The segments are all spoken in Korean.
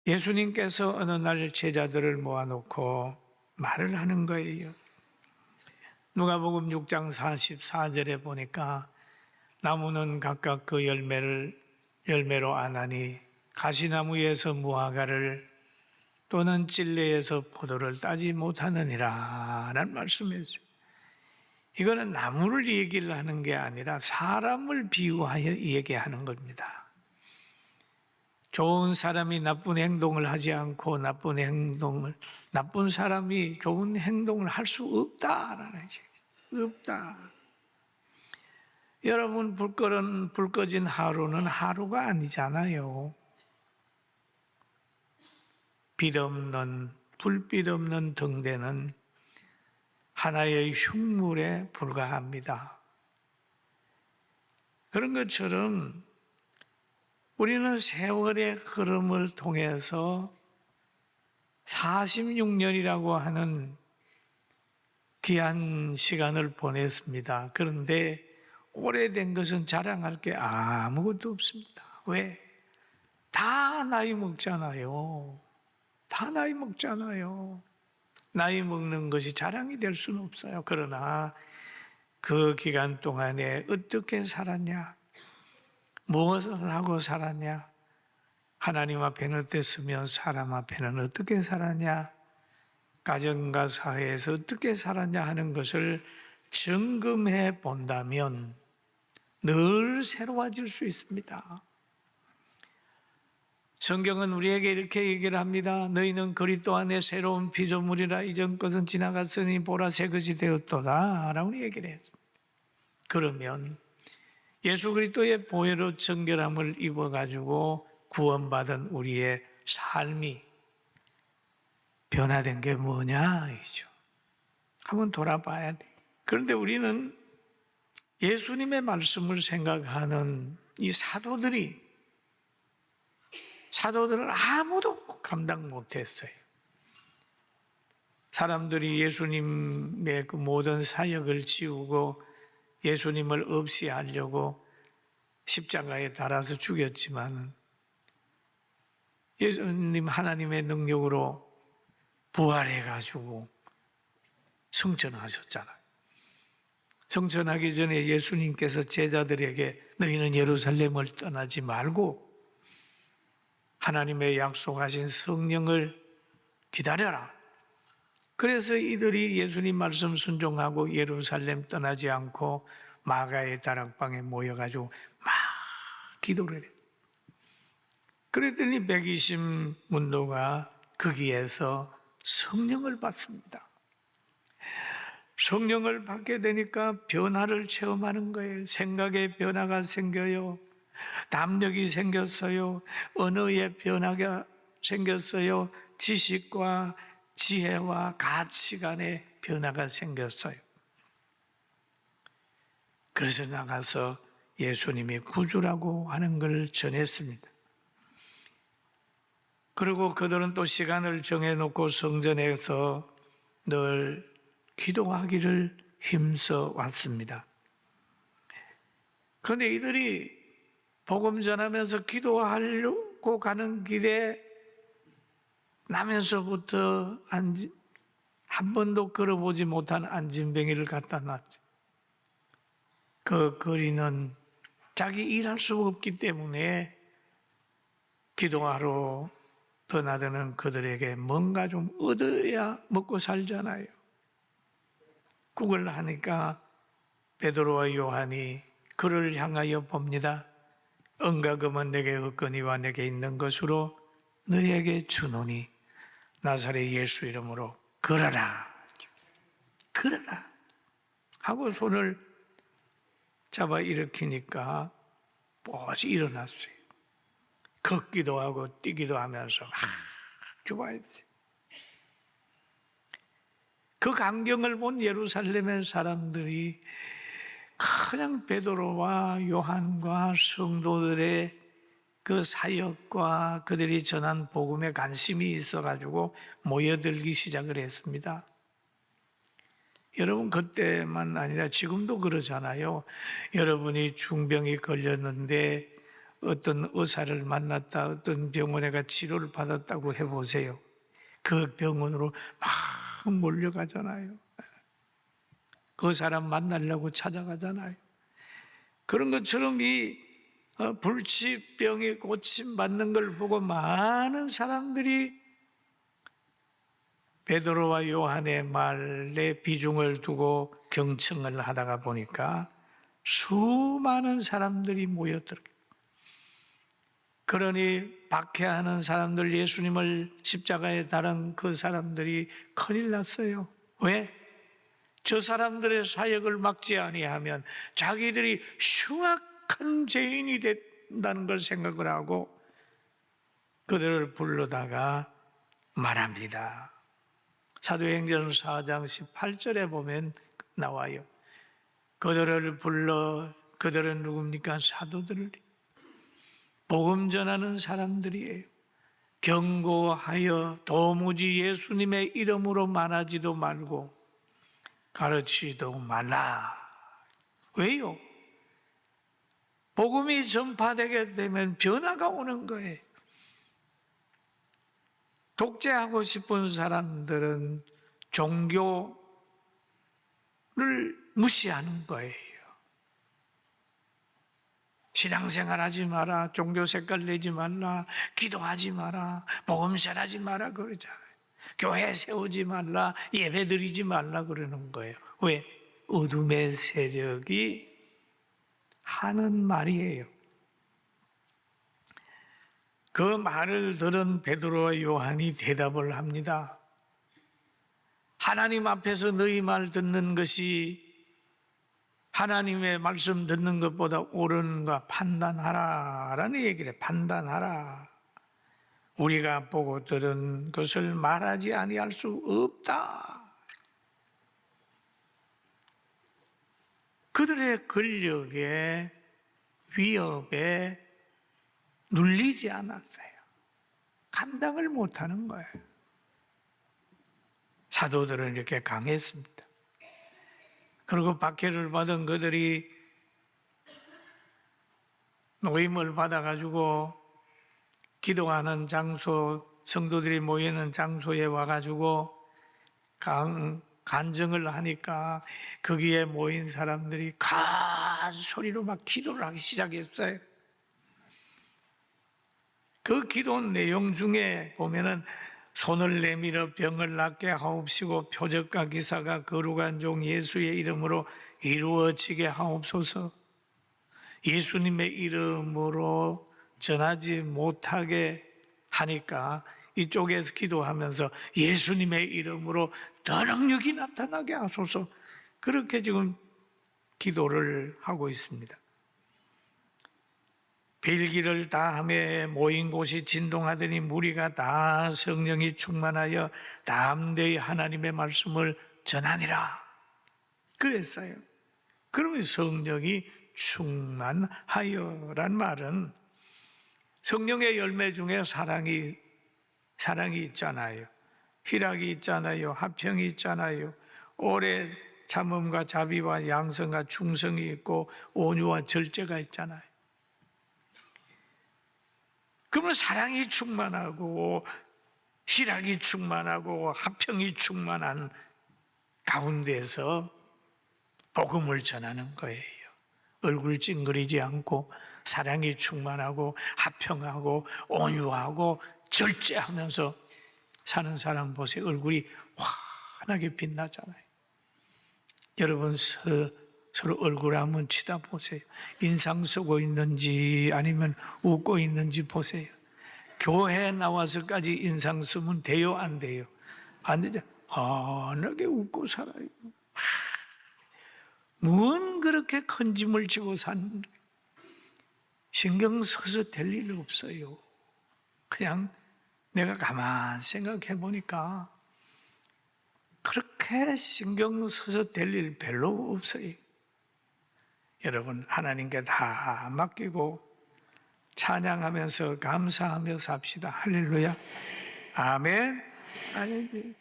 예수님께서 어느 날 제자들을 모아놓고 말을 하는 거예요. 누가복음 6장 44절에 보니까 나무는 각각 그 열매로 아나니 가시나무에서 무화과를 또는 찔레에서 포도를 따지 못하느니라 라는 말씀이었어요. 이거는 나무를 얘기를 하는 게 아니라 사람을 비유하여 얘기하는 겁니다. 좋은 사람이 나쁜 행동을 하지 않고 나쁜 사람이 좋은 행동을 할 수 없다라는 얘기. 없다. 여러분, 불 꺼진 하루는 하루가 아니잖아요. 불빛 없는 등대는 하나의 흉물에 불과합니다. 그런 것처럼 우리는 세월의 흐름을 통해서 46년이라고 하는 귀한 시간을 보냈습니다. 그런데 오래된 것은 자랑할 게 아무것도 없습니다. 왜? 다 나이 먹잖아요. 다 나이 먹잖아요. 나이 먹는 것이 자랑이 될 수는 없어요. 그러나 그 기간 동안에 어떻게 살았냐? 무엇을 하고 살았냐? 하나님 앞에는 어땠으면 사람 앞에는 어떻게 살았냐? 가정과 사회에서 어떻게 살았냐 하는 것을 점검해 본다면 늘 새로워질 수 있습니다. 성경은 우리에게 이렇게 얘기를 합니다. 너희는 그리스도 안에 새로운 피조물이라 이전 것은 지나갔으니 보라 새 것이 되었도다 라고 얘기를 했습니다. 그러면 예수 그리스도의 보혈로 정결함을 입어가지고 구원받은 우리의 삶이 변화된 게 뭐냐 이죠. 한번 돌아봐야 돼. 그런데 우리는 예수님의 말씀을 생각하는 이 사도들을 아무도 감당 못했어요. 사람들이 예수님의 그 모든 사역을 지우고 예수님을 없이 하려고 십자가에 달아서 죽였지만 예수님 하나님의 능력으로 부활해가지고 성천하셨잖아요. 성천하기 전에 예수님께서 제자들에게 너희는 예루살렘을 떠나지 말고 하나님의 약속하신 성령을 기다려라. 그래서 이들이 예수님 말씀 순종하고 예루살렘 떠나지 않고 마가의 다락방에 모여가지고 막 기도를 해요. 그랬더니 120문도가 거기에서 성령을 받습니다. 성령을 받게 되니까 변화를 체험하는 거예요. 생각의 변화가 생겨요. 담력이 생겼어요. 언어의 변화가 생겼어요. 지식과 지혜와 가치관의 변화가 생겼어요. 그래서 나가서 예수님이 구주라고 하는 걸 전했습니다. 그리고 그들은 또 시간을 정해놓고 성전에서 늘 기도하기를 힘써 왔습니다. 그런데 이들이 복음 전하면서 기도하려고 가는 길에 나면서부터 한 번도 걸어보지 못한 안진뱅이를 갖다 놨지. 그 거리는 자기 일할 수 없기 때문에 기도하러 떠나드는 그들에게 뭔가 좀 얻어야 먹고 살잖아요. 그걸 하니까 베드로와 요한이 그를 향하여 봅니다. 은과 금은 내게 없거니와 내게 있는 것으로 너에게 주노니 나사렛 예수 이름으로 걸어라. 걸어라. 하고 손을 잡아 일으키니까 뻗이 일어났어요. 걷기도 하고 뛰기도 하면서 막 좋아했어요. 그 광경을 본 예루살렘의 사람들이 그냥 베드로와 요한과 성도들의 그 사역과 그들이 전한 복음에 관심이 있어가지고 모여들기 시작을 했습니다. 여러분 그때만 아니라 지금도 그러잖아요. 여러분이 중병이 걸렸는데 어떤 의사를 만났다, 어떤 병원에 가 치료를 받았다고 해보세요. 그 병원으로 막 몰려가잖아요. 그 사람 만나려고 찾아가잖아요. 그런 것처럼 이 불치병에 고침받는 걸 보고 많은 사람들이 베드로와 요한의 말에 비중을 두고 경청을 하다가 보니까 수많은 사람들이 모였더라고요. 그러니 박해하는 사람들, 예수님을 십자가에 달은 그 사람들이 큰일 났어요. 왜? 저 사람들의 사역을 막지 아니하면 자기들이 흉악한 죄인이 된다는 걸 생각을 하고 그들을 불러다가 말합니다. 사도행전 4장 18절에 보면 나와요. 그들을 불러, 그들은 누굽니까? 사도들, 복음 전하는 사람들이에요. 경고하여 도무지 예수님의 이름으로 말하지도 말고 가르치지도 말라. 왜요? 복음이 전파되게 되면 변화가 오는 거예요. 독재하고 싶은 사람들은 종교를 무시하는 거예요. 신앙생활 하지 마라, 종교 색깔 내지 말라, 기도하지 마라, 복음설 하지 마라 그러잖아요. 교회 세우지 말라, 예배 드리지 말라 그러는 거예요. 왜? 어둠의 세력이 하는 말이에요. 그 말을 들은 베드로와 요한이 대답을 합니다. 하나님 앞에서 너희 말 듣는 것이 하나님의 말씀 듣는 것보다 옳은가 판단하라 라는 얘기를 해. 판단하라. 우리가 보고 들은 것을 말하지 아니할 수 없다. 그들의 권력에 위협에 눌리지 않았어요. 감당을 못하는 거예요. 사도들은 이렇게 강했습니다. 그리고 박해를 받은 그들이 노임을 받아가지고 기도하는 장소, 성도들이 모이는 장소에 와가지고 간증을 하니까 거기에 모인 사람들이 큰 소리로 막 기도를 하기 시작했어요. 그 기도 내용 중에 보면은 손을 내밀어 병을 낫게 하옵시고 표적과 기사가 거룩한 종 예수의 이름으로 이루어지게 하옵소서. 예수님의 이름으로 전하지 못하게 하니까 이쪽에서 기도하면서 예수님의 이름으로 더 능력이 나타나게 하소서. 그렇게 지금 기도를 하고 있습니다. 빌기를 다함에 모인 곳이 진동하더니 무리가 다 성령이 충만하여 담대히 하나님의 말씀을 전하니라. 그랬어요. 그러면 성령이 충만하여란 말은 성령의 열매 중에 사랑이 있잖아요. 희락이 있잖아요. 화평이 있잖아요. 오래 참음과 자비와 양성과 충성이 있고 온유와 절제가 있잖아요. 그러면 사랑이 충만하고 희락이 충만하고 화평이 충만한 가운데서 복음을 전하는 거예요. 얼굴 찡그리지 않고 사랑이 충만하고 화평하고 온유하고 절제하면서 사는 사람 보세요. 얼굴이 환하게 빛나잖아요. 여러분 서로 얼굴 한번 쳐다보세요. 인상 쓰고 있는지 아니면 웃고 있는지 보세요. 교회에 나와서까지 인상 쓰면 돼요? 안 돼요? 안 되죠. 환하게 웃고 살아요. 뭔 그렇게 큰 짐을 지고 사는데 신경 써서 될 일 없어요. 그냥 내가 가만 생각해 보니까 그렇게 신경 써서 될 일 별로 없어요. 여러분 하나님께 다 맡기고 찬양하면서 감사하며 삽시다. 할렐루야. 아멘. 아멘.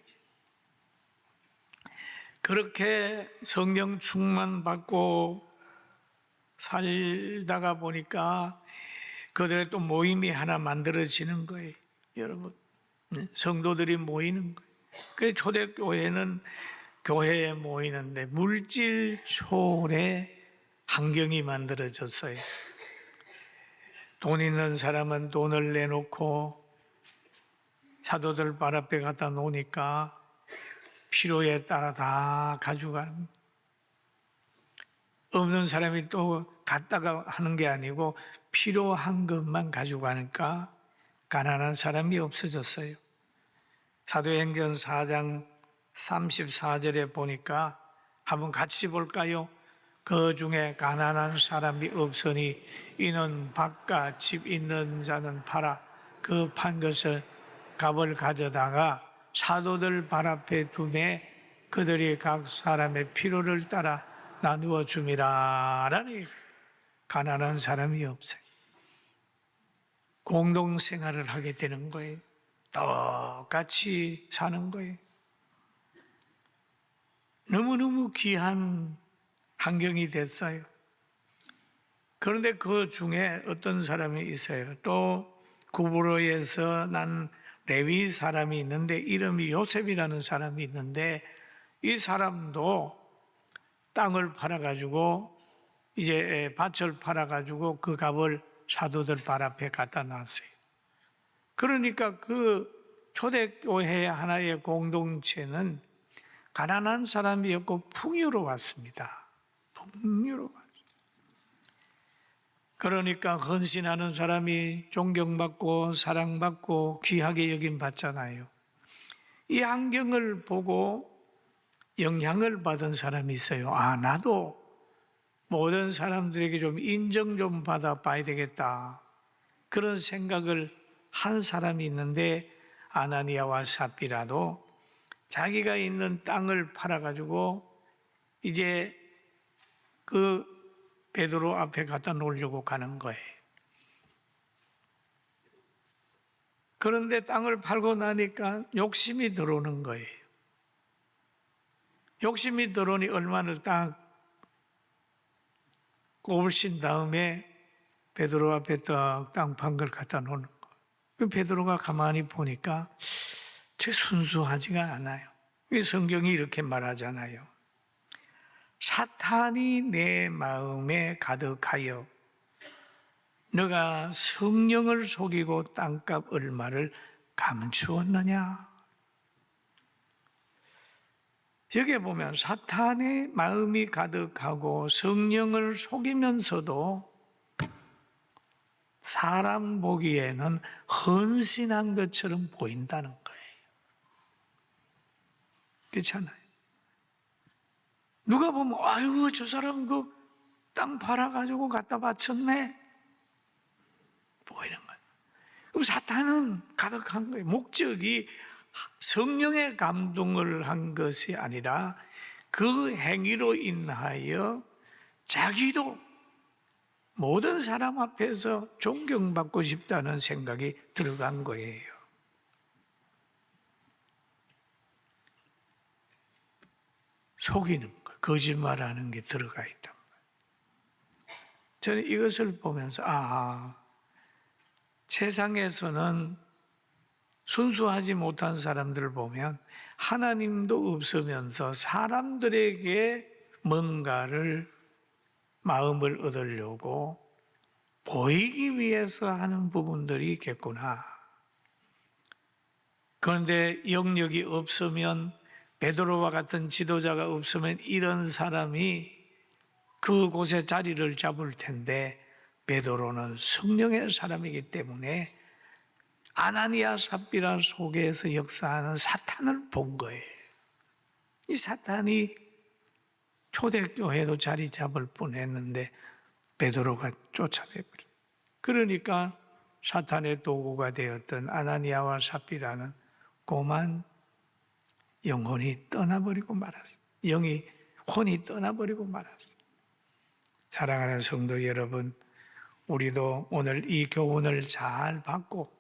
그렇게 성령 충만 받고 살다가 보니까 그들의 또 모임이 하나 만들어지는 거예요. 여러분, 성도들이 모이는 거예요. 그래서 초대교회는 교회에 모이는데 물질 초월의 환경이 만들어졌어요. 돈 있는 사람은 돈을 내놓고 사도들 발 앞에 갖다 놓으니까 필요에 따라 다 가져가는 거예요. 없는 사람이 또 갖다가 하는 게 아니고 필요한 것만 가져가니까 가난한 사람이 없어졌어요. 사도행전 4장 34절에 보니까 한번 같이 볼까요? 그 중에 가난한 사람이 없으니 이는 밭과 집 있는 자는 팔아 그 판 것을 값을 가져다가 사도들 발 앞에 두매 그들이 각 사람의 필요를 따라 나누어 줌이라. 라니 가난한 사람이 없어요. 공동생활을 하게 되는 거예요. 똑같이 사는 거예요. 너무너무 귀한 환경이 됐어요. 그런데 그 중에 어떤 사람이 있어요. 또 구브로에서 난 레위 사람이 있는데 이름이 요셉이라는 사람이 있는데 이 사람도 땅을 팔아가지고 이제 밭을 팔아가지고 그 값을 사도들 발 앞에 갖다 놨어요. 그러니까 그 초대교회 하나의 공동체는 가난한 사람이었고 풍요로웠습니다. 풍요로웠어요. 그러니까 헌신하는 사람이 존경받고 사랑받고 귀하게 여김 받잖아요. 이 환경을 보고 영향을 받은 사람이 있어요. 아, 나도 모든 사람들에게 좀 인정 좀 받아 봐야 되겠다. 그런 생각을 한 사람이 있는데 아나니아와 삽비라도 자기가 있는 땅을 팔아가지고 이제 그 베드로 앞에 갖다 놓으려고 가는 거예요. 그런데 땅을 팔고 나니까 욕심이 들어오는 거예요. 욕심이 들어오니 얼마를 딱 꼽으신 다음에 베드로 앞에 딱 땅 판 걸 갖다 놓는 거예요. 그 베드로가 가만히 보니까 제 순수하지가 않아요. 성경이 이렇게 말하잖아요. 사탄이 내 마음에 가득하여 너가 성령을 속이고 땅값 얼마를 감추었느냐. 여기에 보면 사탄의 마음이 가득하고 성령을 속이면서도 사람 보기에는 헌신한 것처럼 보인다는 거예요. 그렇잖아요. 누가 보면 아이고 저 사람 그 땅 팔아가지고 갖다 바쳤네 보이는 거예요. 그럼 사탄은 가득한 거예요. 목적이 성령의 감동을 한 것이 아니라 그 행위로 인하여 자기도 모든 사람 앞에서 존경받고 싶다는 생각이 들어간 거예요. 속이는 거, 거짓말하는 게 들어가 있단 말이에요. 저는 이것을 보면서 세상에서는 순수하지 못한 사람들을 보면 하나님도 없으면서 사람들에게 뭔가를 마음을 얻으려고 보이기 위해서 하는 부분들이 있겠구나. 그런데 영역이 없으면 베드로와 같은 지도자가 없으면 이런 사람이 그곳에 자리를 잡을 텐데 베드로는 성령의 사람이기 때문에 아나니아 삽비라 속에서 역사하는 사탄을 본 거예요. 이 사탄이 초대교회도 자리 잡을 뻔했는데 베드로가 쫓아내버려요. 그러니까 사탄의 도구가 되었던 아나니아와 삽비라는 고만 영혼이 떠나버리고 말았어요. 혼이 떠나버리고 말았어요. 사랑하는 성도 여러분, 우리도 오늘 이 교훈을 잘 받고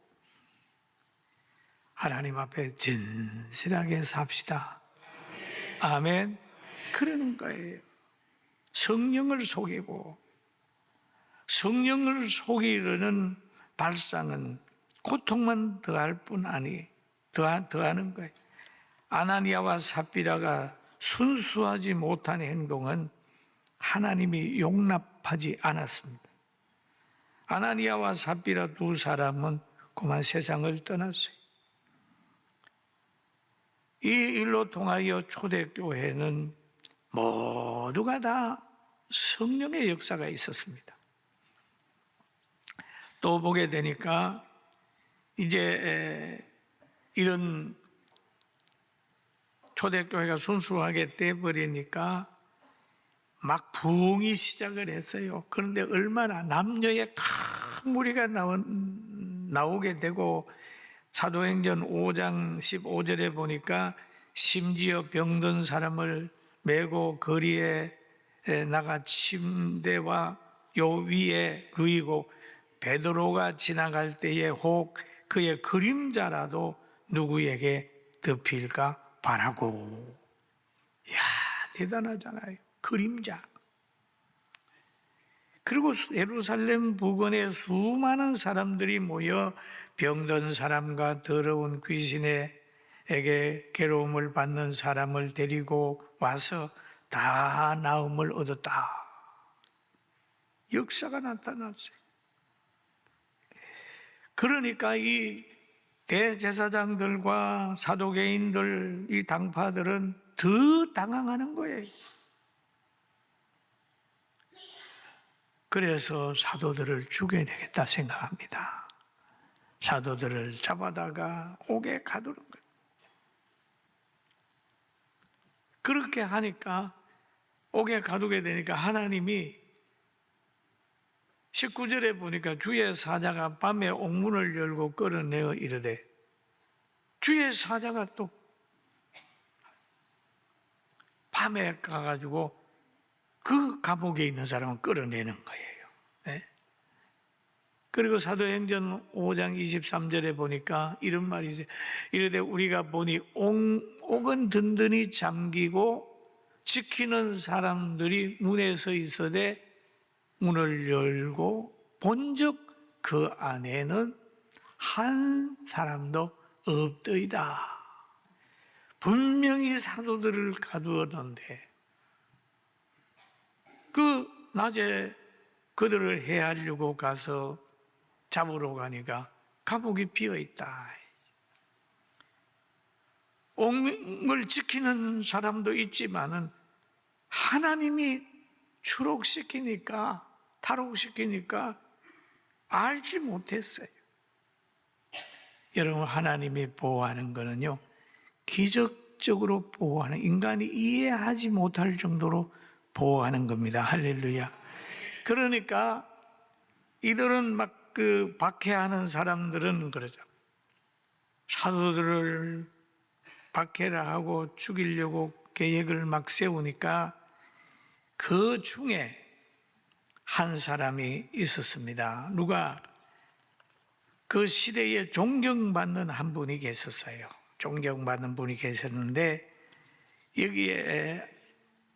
하나님 앞에 진실하게 삽시다. 아멘. 그러는 거예요. 성령을 속이고 성령을 속이려는 발상은 고통만 더할 뿐 아니 더하는 거예요. 아나니아와 삽비라가 순수하지 못한 행동은 하나님이 용납하지 않았습니다. 아나니아와 삽비라 두 사람은 그만 세상을 떠났어요. 이 일로 통하여 초대교회는 모두가 다 성령의 역사가 있었습니다. 또 보게 되니까 이제 이런 초대교회가 순수하게 돼버리니까 막 부흥이 시작을 했어요. 그런데 얼마나 남녀의 큰 무리가 나오게 되고 사도행전 5장 15절에 보니까 심지어 병든 사람을 메고 거리에 나가 침대와 요 위에 누이고 베드로가 지나갈 때에 혹 그의 그림자라도 누구에게 덮일까 바라고. 이야, 대단하잖아요. 그림자. 그리고 예루살렘 부근에 수많은 사람들이 모여 병든 사람과 더러운 귀신에게 괴로움을 받는 사람을 데리고 와서 다 나음을 얻었다. 역사가 나타났어요. 그러니까 이 대제사장들과 사도개인들, 이 당파들은 더 당황하는 거예요. 그래서 사도들을 죽여야 되겠다 생각합니다. 사도들을 잡아다가 옥에 가두는 거예요. 그렇게 하니까 옥에 가두게 되니까 하나님이 19절에 보니까 주의 사자가 밤에 옥문을 열고 끌어내어 이르되, 주의 사자가 또 밤에 가가지고 그 감옥에 있는 사람을 끌어내는 거예요. 네? 그리고 사도행전 5장 23절에 보니까 이런 말이 있어요. 이르되 우리가 보니 옥은 든든히 잠기고 지키는 사람들이 문에 서 있어되 문을 열고 본즉 그 안에는 한 사람도 없더이다. 분명히 사도들을 가두었는데 그 낮에 그들을 해하려고 가서 잡으러 가니까 감옥이 비어 있다. 옥을 지키는 사람도 있지만은 하나님이 추록시키니까, 탈옥시키니까 알지 못했어요. 여러분, 하나님이 보호하는 거는요, 기적적으로 보호하는, 인간이 이해하지 못할 정도로 보호하는 겁니다. 할렐루야. 그러니까 이들은 막 박해하는 사람들은 그러죠. 사도들을 박해를 하고 죽이려고 계획을 막 세우니까 그 중에 한 사람이 있었습니다. 누가? 그 시대에 존경받는 한 분이 계셨어요. 존경받는 분이 계셨는데 여기에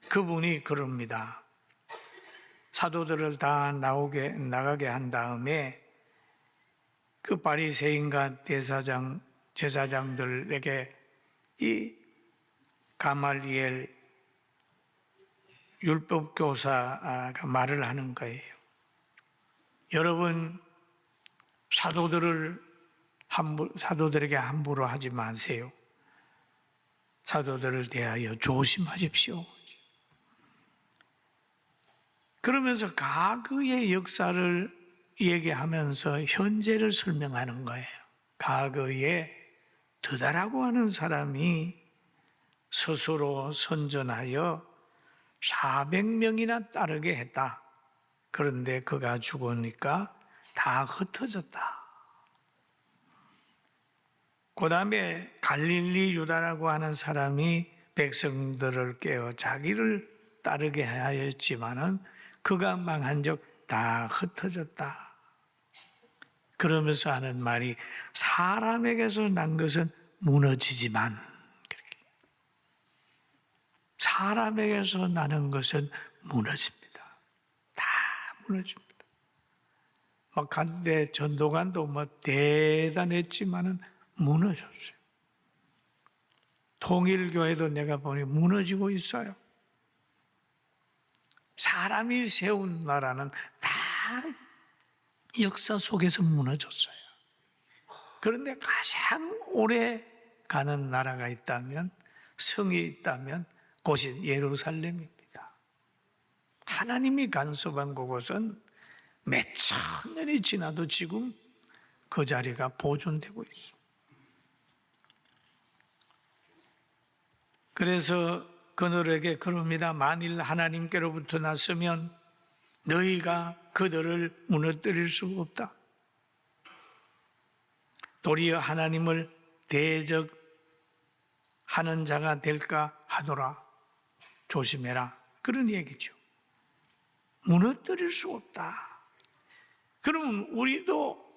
그분이 그럽니다. 사도들을 다 나가게 한 다음에 그 바리새인과 제사장들에게 이 가말리엘 율법교사가 말을 하는 거예요. 여러분, 사도들에게 함부로 하지 마세요. 사도들을 대하여 조심하십시오. 그러면서 과거의 역사를 얘기하면서 현재를 설명하는 거예요. 과거에 드다라고 하는 사람이 스스로 선전하여 400명이나 따르게 했다. 그런데 그가 죽으니까 다 흩어졌다. 그 다음에 갈릴리 유다라고 하는 사람이 백성들을 깨워 자기를 따르게 하였지만은 그가 망한 적 다 흩어졌다. 그러면서 하는 말이 사람에게서 난 것은 무너지지만, 사람에게서 나는 것은 무너집니다. 다 무너집니다. 막 한때 전도관도 뭐 대단했지만은 무너졌어요. 통일교회도 내가 보니 무너지고 있어요. 사람이 세운 나라는 다 역사 속에서 무너졌어요. 그런데 가장 오래 가는 나라가 있다면, 성이 있다면 그곳이 예루살렘입니다. 하나님이 간섭한 그곳은 몇 천 년이 지나도 지금 그 자리가 보존되고 있습니다. 그래서 그들에게 그럽니다. 만일 하나님께로부터 났으면 너희가 그들을 무너뜨릴 수가 없다. 도리어 하나님을 대적하는 자가 될까 하더라. 조심해라. 그런 얘기죠. 무너뜨릴 수 없다. 그러면 우리도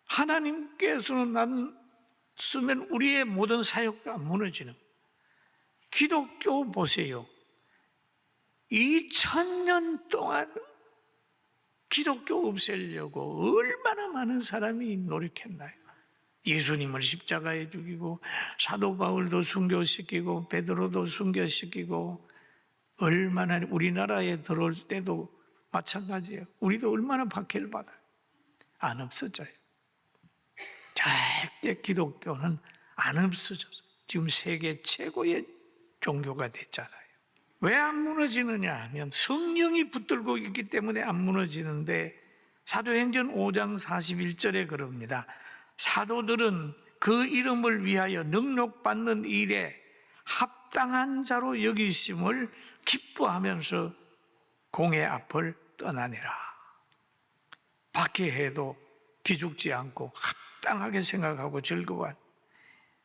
하나님께서는 쓰면 우리의 모든 사역도 무너지는. 기독교 보세요. 2000년 동안 기독교 없애려고 얼마나 많은 사람이 노력했나요? 예수님을 십자가에 죽이고 사도 바울도 순교시키고 베드로도 순교시키고, 얼마나 우리나라에 들어올 때도 마찬가지예요. 우리도 얼마나 박해를 받아요. 안 없어져요. 절대 기독교는 안 없어져서 지금 세계 최고의 종교가 됐잖아요. 왜 안 무너지느냐 하면 성령이 붙들고 있기 때문에 안 무너지는데, 사도행전 5장 41절에 그럽니다. 사도들은 그 이름을 위하여 능력받는 일에 합당한 자로 여기심을 기뻐하면서 공의 앞을 떠나니라. 박해해도 기죽지 않고 합당하게 생각하고 즐거워한.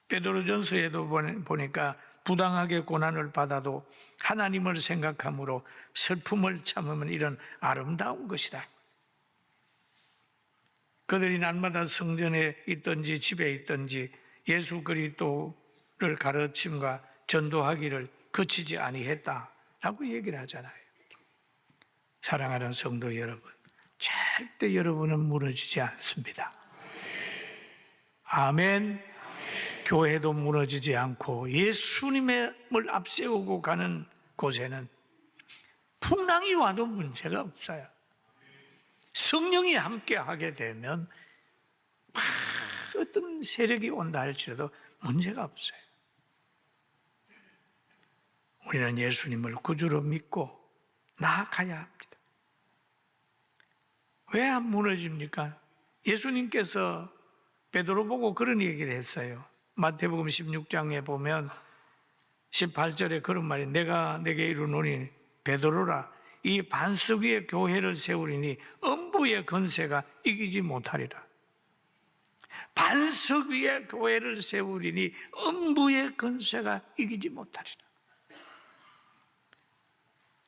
베드로전서에도 보니까 부당하게 고난을 받아도 하나님을 생각함으로 슬픔을 참으면 이런 아름다운 것이다. 그들이 날마다 성전에 있든지 집에 있든지 예수 그리스도를 가르침과 전도하기를 그치지 아니했다라고 얘기를 하잖아요. 사랑하는 성도 여러분, 절대 여러분은 무너지지 않습니다. 아멘. 교회도 무너지지 않고 예수님을 앞세우고 가는 곳에는 풍랑이 와도 문제가 없어요. 성령이 함께 하게 되면 어떤 세력이 온다 할지라도 문제가 없어요. 우리는 예수님을 구주로 믿고 나아가야 합니다. 왜 안 무너집니까? 예수님께서 베드로 보고 그런 얘기를 했어요. 마태복음 16장에 보면 18절에 그런 말이, 내가 내게 이르노니 베드로라, 이 반석 위에 교회를 세우리니 음부의 권세가 이기지 못하리라. 반석 위에 교회를 세우리니 음부의 권세가 이기지 못하리라.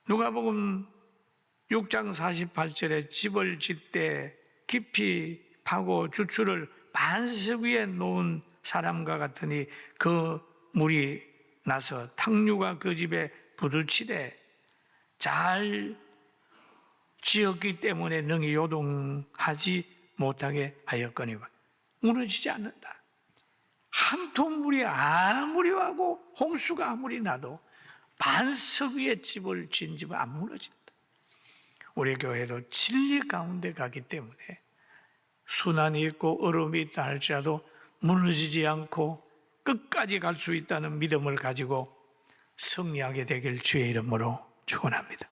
누가복음 6장 48절에 집을 짓되 깊이 파고 주추를 반석 위에 놓은 사람과 같으니 그 물이 나서 탕류가 그 집에 부딪히되 잘 지었기 때문에 능히 요동하지 못하게 하였거니와. 무너지지 않는다. 한 통 물이 아무리 와고 홍수가 아무리 나도 반석 위에 집을 지은 집은 안 무너진다. 우리 교회도 진리 가운데 가기 때문에 순환이 있고 얼음이 있다 할지라도 무너지지 않고 끝까지 갈 수 있다는 믿음을 가지고 승리하게 되길 주의 이름으로 축원합니다.